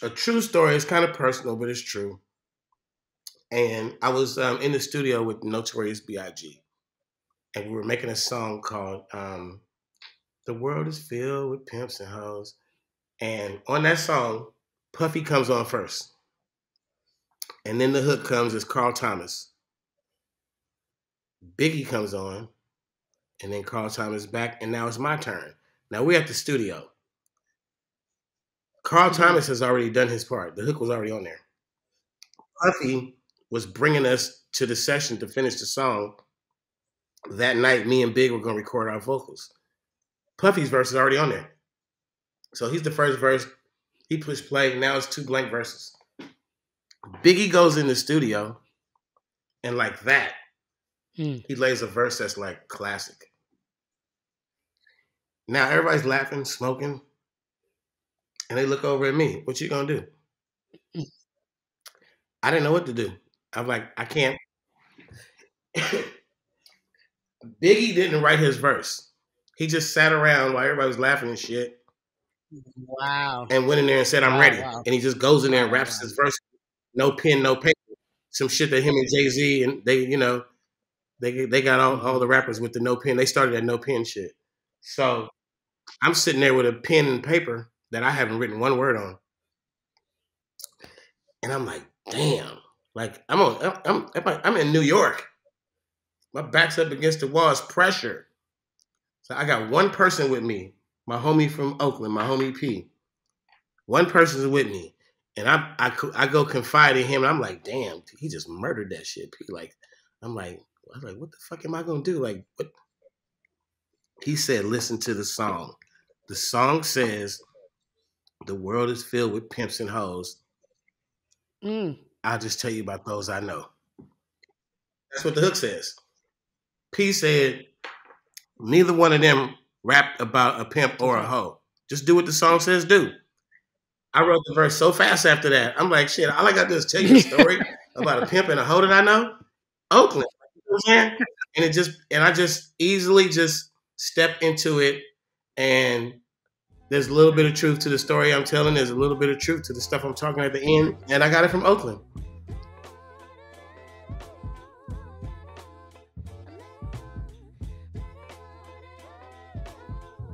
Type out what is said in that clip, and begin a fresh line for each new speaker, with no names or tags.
a true story. It's kind of personal, but it's true. And I was in the studio with Notorious BIG, and we were making a song called "The World Is Filled with Pimps and Hoes." And on that song, Puffy comes on first, and then the hook comes as Carl Thomas. Biggie comes on, and then Carl Thomas back, and now it's my turn. Now we're at the studio. Carl Thomas has already done his part. The hook was already on there. Puffy was bringing us to the session to finish the song. That night, me and Big were going to record our vocals. Puffy's verse is already on there. So he's the first verse. He pushed play. Now it's 2 blank verses. Biggie goes in the studio, and like that, he lays a verse that's like classic. Now everybody's laughing, smoking, and they look over at me. What you gonna do? I didn't know what to do. I'm like, I can't. Biggie didn't write his verse. He just sat around while everybody was laughing and shit.
Wow.
And went in there and said, I'm ready. Wow. And he just goes in there and raps his verse. No pen, no paper. Some shit that him and Jay-Z, and they, you know, they got all the rappers with the no pen. They started that no pen shit. So I'm sitting there with a pen and paper that I haven't written one word on. And I'm like, damn. Like I'm in New York. My back's up against the wall. It's pressure. So I got one person with me, my homie from Oakland, my homie P. One person's with me. And I go confide in him, and I'm like, damn, he just murdered that shit, P. Like, I was like, what the fuck am I gonna do? Like, what? He said, listen to the song. The song says, the world is filled with pimps and hoes. I'll just tell you about those I know. That's what the hook says. P said, neither one of them rapped about a pimp or a hoe. Just do what the song says do. I wrote the verse so fast after that. I'm like, shit, all I got to do is tell you a story about a pimp and a hoe that I know. Oakland. You know what I'm saying? And I just easily just stepped into it. And there's a little bit of truth to the story I'm telling. There's a little bit of truth to the stuff I'm talking at the end. And I got it from Oakland.